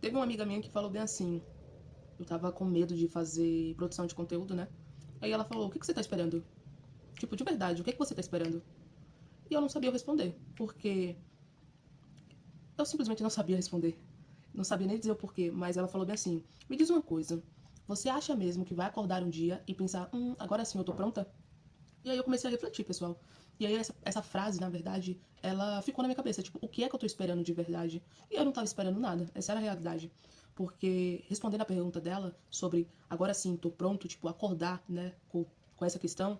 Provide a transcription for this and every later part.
Teve uma amiga minha que falou bem assim, eu tava com medo de fazer produção de conteúdo, né? Aí ela falou, o que você tá esperando? Tipo, de verdade, o que você tá esperando? E eu não sabia responder, porque eu simplesmente não sabia responder. Não sabia nem dizer o porquê, mas ela falou bem assim, me diz uma coisa, você acha mesmo que vai acordar um dia e pensar, agora sim eu tô pronta? E aí eu comecei a refletir, pessoal. E aí essa frase, na verdade, ela ficou na minha cabeça. Tipo, o que é que eu tô esperando de verdade? E eu não tava esperando nada. Essa era a realidade. Porque, respondendo a pergunta dela sobre agora sim, tô pronto, tipo, acordar, né, com essa questão,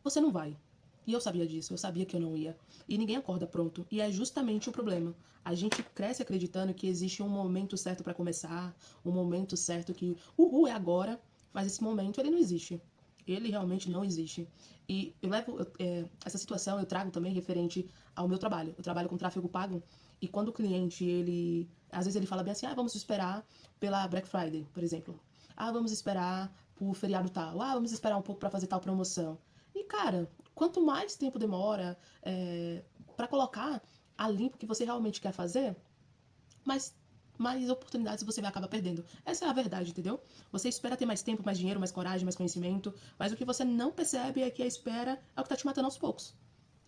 você não vai. E eu sabia disso, eu sabia que eu não ia. E ninguém acorda pronto. E é justamente o problema. A gente cresce acreditando que existe um momento certo para começar, um momento certo que, uhul, é agora, mas esse momento ele não existe. Ele realmente não existe. E eu levo essa situação, eu trago também referente ao meu trabalho. Eu trabalho com tráfego pago e quando o cliente, ele, às vezes ele fala bem assim, vamos esperar pela Black Friday, por exemplo. Vamos esperar por feriado tal. Vamos esperar um pouco para fazer tal promoção. E, cara, quanto mais tempo demora para colocar a limpo que você realmente quer fazer, mais oportunidades você vai acabar perdendo. Essa é a verdade, entendeu? Você espera ter mais tempo, mais dinheiro, mais coragem, mais conhecimento, mas o que você não percebe é que a espera é o que tá te matando aos poucos.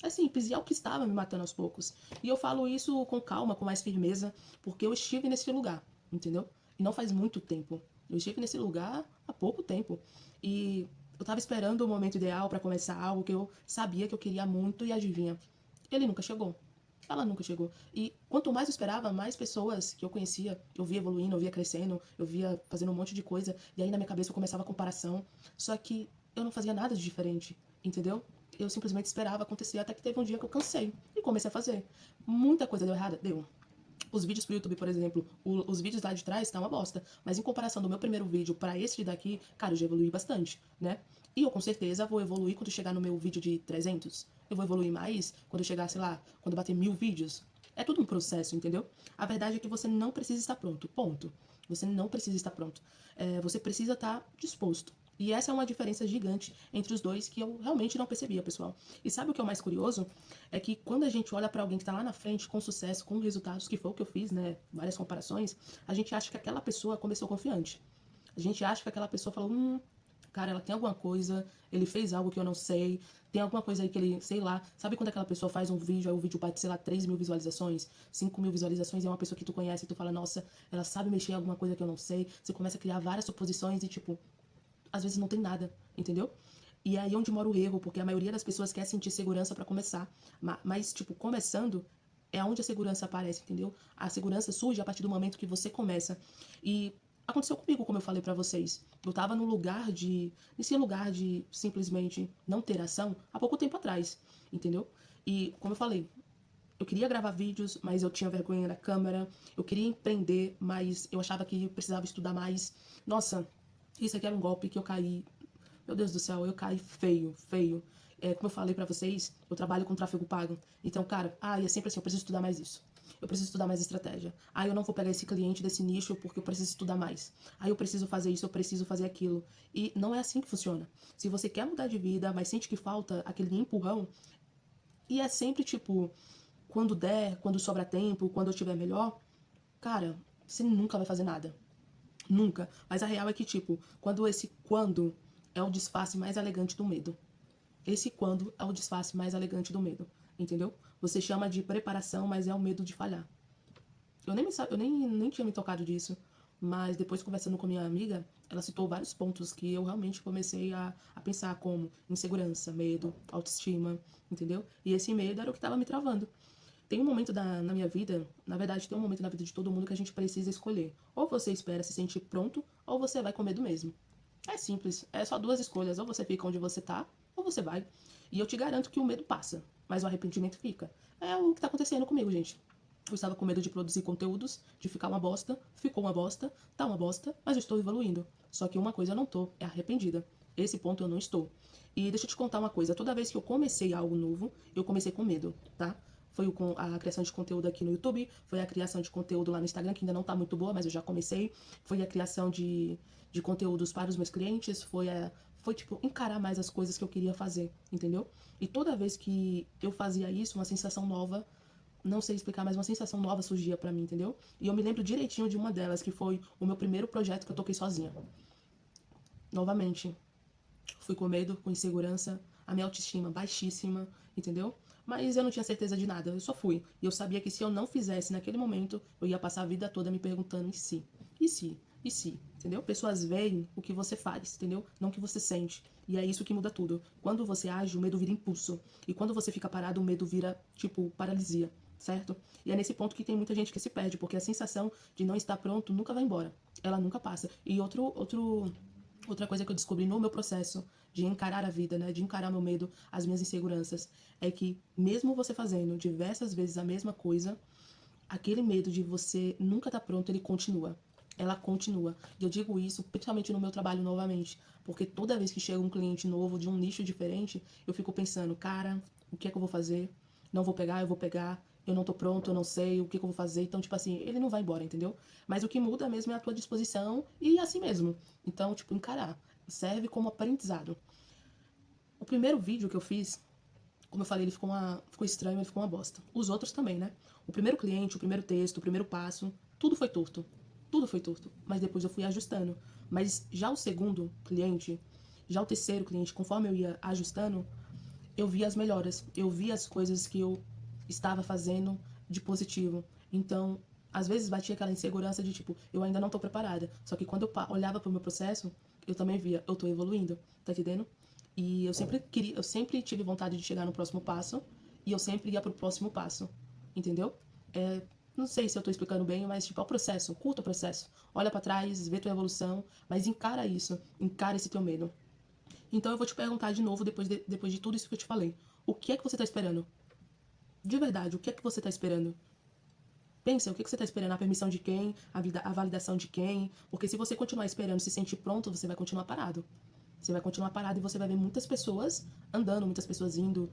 É simples, e é o que estava me matando aos poucos. E eu falo isso com calma, com mais firmeza, porque eu estive nesse lugar, entendeu? E não faz muito tempo. Eu estive nesse lugar há pouco tempo. E eu tava esperando o momento ideal para começar algo que eu sabia que eu queria muito e adivinha, ele nunca chegou. Ela nunca chegou. E quanto mais eu esperava, mais pessoas que eu conhecia, eu via evoluindo, eu via crescendo, eu via fazendo um monte de coisa, e aí na minha cabeça eu começava a comparação. Só que eu não fazia nada de diferente, entendeu? Eu simplesmente esperava acontecer até que teve um dia que eu cansei e comecei a fazer. Muita coisa deu errada? Deu. Os vídeos pro YouTube, por exemplo, os vídeos lá de trás tá uma bosta. Mas em comparação do meu primeiro vídeo para esse daqui, cara, eu já evolui bastante, né? E eu com certeza vou evoluir quando chegar no meu vídeo de 300. Eu vou evoluir mais quando eu chegar, sei lá, quando bater 1000 vídeos. É tudo um processo, entendeu? A verdade é que você não precisa estar pronto, ponto. Você não precisa estar pronto. Você precisa estar disposto. E essa é uma diferença gigante entre os dois que eu realmente não percebia, pessoal. E sabe o que é o mais curioso? É que quando a gente olha para alguém que está lá na frente com sucesso, com resultados, que foi o que eu fiz, né? Várias comparações, a gente acha que aquela pessoa começou confiante. A gente acha que aquela pessoa falou, cara, ela tem alguma coisa, ele fez algo que eu não sei, tem alguma coisa aí que ele, sei lá, sabe quando aquela pessoa faz um vídeo, aí o vídeo bate, sei lá, 3.000 visualizações, 5.000 visualizações, e é uma pessoa que tu conhece e tu fala, nossa, ela sabe mexer em alguma coisa que eu não sei, você começa a criar várias suposições e, tipo, às vezes não tem nada, entendeu? E é aí onde mora o erro, porque a maioria das pessoas quer sentir segurança para começar. Mas, tipo, começando é onde a segurança aparece, entendeu? A segurança surge a partir do momento que você começa. E aconteceu comigo, como eu falei para vocês. Eu tava no lugar de. Nesse lugar de simplesmente não ter ação há pouco tempo atrás, entendeu? E, como eu falei, eu queria gravar vídeos, mas eu tinha vergonha da câmera. Eu queria empreender, mas eu achava que eu precisava estudar mais. Nossa, isso aqui era um golpe que eu caí. Meu Deus do céu, eu caí feio, feio. Como eu falei pra vocês, eu trabalho com tráfego pago. Então, cara, é sempre assim, eu preciso estudar mais isso. Eu preciso estudar mais estratégia. Eu não vou pegar esse cliente desse nicho porque eu preciso estudar mais. Eu preciso fazer isso, eu preciso fazer aquilo. E não é assim que funciona. Se você quer mudar de vida, mas sente que falta aquele empurrão, e é sempre tipo, quando der, quando sobra tempo, quando eu estiver melhor, cara, você nunca vai fazer nada. Nunca. Mas a real é que, tipo, quando é o disfarce mais elegante do medo. Esse quando é o disfarce mais elegante do medo. Entendeu? Você chama de preparação, mas é o medo de falhar. Eu nem tinha me tocado disso. Mas depois, conversando com minha amiga, ela citou vários pontos que eu realmente comecei a pensar, como insegurança, medo, autoestima, entendeu? E esse medo era o que estava me travando. Tem um momento na minha vida, na verdade, tem um momento na vida de todo mundo que a gente precisa escolher. Ou você espera se sentir pronto, ou você vai com medo mesmo. É simples, é só duas escolhas. Ou você fica onde você tá, ou você vai. E eu te garanto que o medo passa, mas o arrependimento fica. É o que tá acontecendo comigo, gente. Eu estava com medo de produzir conteúdos, de ficar uma bosta, ficou uma bosta, tá uma bosta, mas eu estou evoluindo. Só que uma coisa eu não tô, é arrependida. Esse ponto eu não estou. E deixa eu te contar uma coisa, toda vez que eu comecei algo novo, eu comecei com medo, tá? Foi a criação de conteúdo aqui no YouTube, foi a criação de conteúdo lá no Instagram, que ainda não tá muito boa, mas eu já comecei. Foi a criação de conteúdos para os meus clientes, foi tipo, encarar mais as coisas que eu queria fazer, entendeu? E toda vez que eu fazia isso, uma sensação nova não sei explicar, mas uma sensação nova surgia pra mim, entendeu? E eu me lembro direitinho de uma delas, que foi o meu primeiro projeto que eu toquei sozinha. Novamente, fui com medo, com insegurança, a minha autoestima baixíssima, entendeu? Mas eu não tinha certeza de nada, eu só fui. E eu sabia que se eu não fizesse naquele momento, eu ia passar a vida toda me perguntando e se? E se? E se? Entendeu? Pessoas veem o que você faz, entendeu? Não o que você sente. E é isso que muda tudo. Quando você age, o medo vira impulso. E quando você fica parado, o medo vira, tipo, paralisia, certo? E é nesse ponto que tem muita gente que se perde, porque a sensação de não estar pronto nunca vai embora. Ela nunca passa. E outra coisa que eu descobri no meu processo de encarar a vida, né, de encarar meu medo, as minhas inseguranças, é que mesmo você fazendo diversas vezes a mesma coisa, aquele medo de você nunca estar pronto, ele continua. Ela continua. E eu digo isso principalmente no meu trabalho novamente, porque toda vez que chega um cliente novo de um nicho diferente, eu fico pensando, cara, o que é que eu vou fazer? Não vou pegar, eu vou pegar. Eu não tô pronto, eu não sei o que eu vou fazer. Então, tipo assim, ele não vai embora, entendeu? Mas o que muda mesmo é a tua disposição e assim mesmo. Então, tipo, encarar. Serve como aprendizado. O primeiro vídeo que eu fiz, como eu falei, ele ficou estranho, ele ficou uma bosta. Os outros também, né? O primeiro cliente, o primeiro texto, o primeiro passo, tudo foi torto. Tudo foi torto. Mas depois eu fui ajustando. Mas já o segundo cliente, já o terceiro cliente, conforme eu ia ajustando, eu via as melhoras. Eu via as coisas que eu estava fazendo de positivo. Então, às vezes batia aquela insegurança de tipo, eu ainda não tô preparada. Só que quando eu olhava pro meu processo, eu também via, eu tô evoluindo, tá entendendo? E eu sempre tive vontade de chegar no próximo passo e eu sempre ia pro próximo passo, entendeu? É, não sei se eu tô explicando bem, mas tipo, é o processo, curta o processo. Olha para trás, vê tua evolução, mas encara isso, encara esse teu medo. Então eu vou te perguntar de novo, depois de tudo isso que eu te falei. O que é que você tá esperando? De verdade, o que é que você tá esperando? Pensa, o que você tá esperando? A permissão de quem? A validação de quem? Porque se você continuar esperando se sentir pronto, você vai continuar parado. Você vai continuar parado e você vai ver muitas pessoas andando, muitas pessoas indo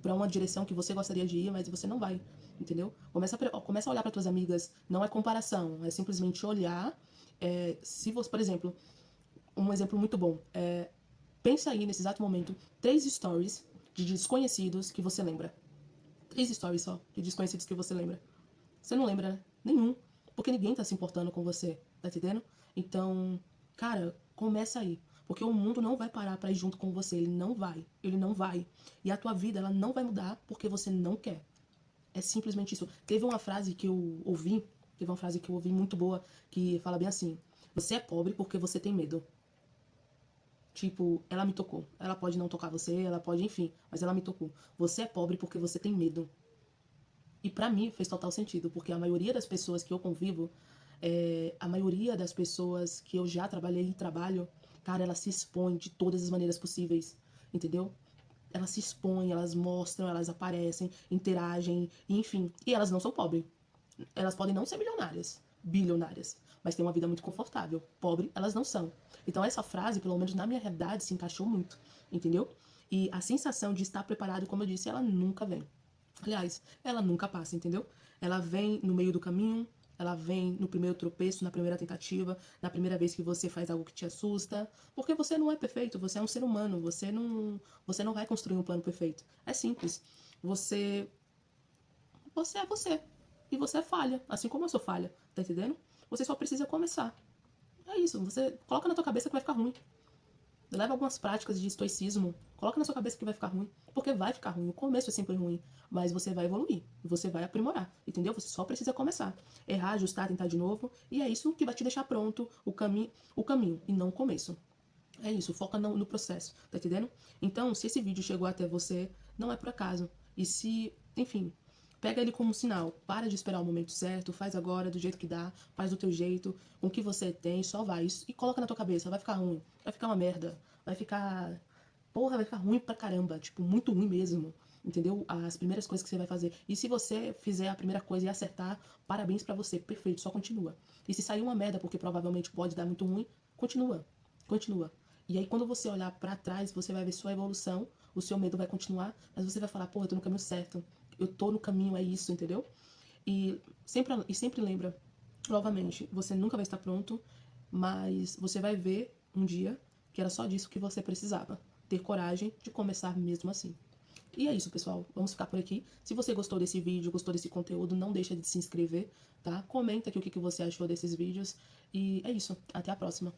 para uma direção que você gostaria de ir, mas você não vai, entendeu? Começa a olhar para tuas amigas, não é comparação, é simplesmente olhar. Se você, por exemplo, um exemplo muito bom, pensa aí nesse exato momento, 3 stories de desconhecidos que você lembra. 3 stories só de desconhecidos que você lembra. Você não lembra, né? Nenhum. Porque ninguém tá se importando com você, tá entendendo? Então, cara, começa aí. Porque o mundo não vai parar pra ir junto com você. Ele não vai. Ele não vai. E a tua vida, ela não vai mudar porque você não quer. É simplesmente isso. Teve uma frase que eu ouvi muito boa, que fala bem assim: você é pobre porque você tem medo. Tipo, ela me tocou. Ela pode não tocar você, ela pode, enfim, mas ela me tocou. Você é pobre porque você tem medo. E pra mim fez total sentido, porque a maioria das pessoas que eu convivo, a maioria das pessoas que eu já trabalhei e trabalho, cara, elas se expõem de todas as maneiras possíveis, entendeu? Elas se expõem, elas mostram, elas aparecem, interagem, enfim. E elas não são pobres. Elas podem não ser milionárias, bilionárias, mas têm uma vida muito confortável. Pobre, elas não são. Então essa frase, pelo menos na minha realidade, se encaixou muito, entendeu? E a sensação de estar preparado, como eu disse, ela nunca vem. Aliás, ela nunca passa, entendeu? Ela vem no meio do caminho, ela vem no primeiro tropeço, na primeira tentativa, na primeira vez que você faz algo que te assusta, porque você não é perfeito, você é um ser humano, você não vai construir um plano perfeito. É simples. Você é você. E você é falha, assim como eu sou falha, tá entendendo? Você só precisa começar. É isso, você coloca na tua cabeça que vai ficar ruim. Leva algumas práticas de estoicismo, coloca na sua cabeça que vai ficar ruim, porque vai ficar ruim. O começo é sempre ruim, mas você vai evoluir, você vai aprimorar, entendeu? Você só precisa começar. Errar, ajustar, tentar de novo, e é isso que vai te deixar pronto o caminho e não o começo. É isso, foca no processo, tá entendendo? Então, se esse vídeo chegou até você, não é por acaso. E se, enfim, pega ele como um sinal. Para de esperar o momento certo, faz agora do jeito que dá, faz do teu jeito, com o que você tem, só vai. E coloca na tua cabeça, vai ficar ruim, vai ficar uma merda, vai ficar. Porra, vai ficar ruim pra caramba, tipo, muito ruim mesmo. Entendeu? As primeiras coisas que você vai fazer. E se você fizer a primeira coisa e acertar, parabéns pra você, perfeito, só continua. E se sair uma merda, porque provavelmente pode dar muito ruim, continua, continua. E aí, quando você olhar pra trás, você vai ver sua evolução, o seu medo vai continuar, mas você vai falar, pô, eu tô no caminho certo, eu tô no caminho, é isso, entendeu? E sempre lembra, novamente, você nunca vai estar pronto, mas você vai ver um dia que era só disso que você precisava. Ter coragem de começar mesmo assim. E é isso, pessoal. Vamos ficar por aqui. Se você gostou desse vídeo, gostou desse conteúdo, não deixa de se inscrever, tá? Comenta aqui o que você achou desses vídeos. E é isso. Até a próxima.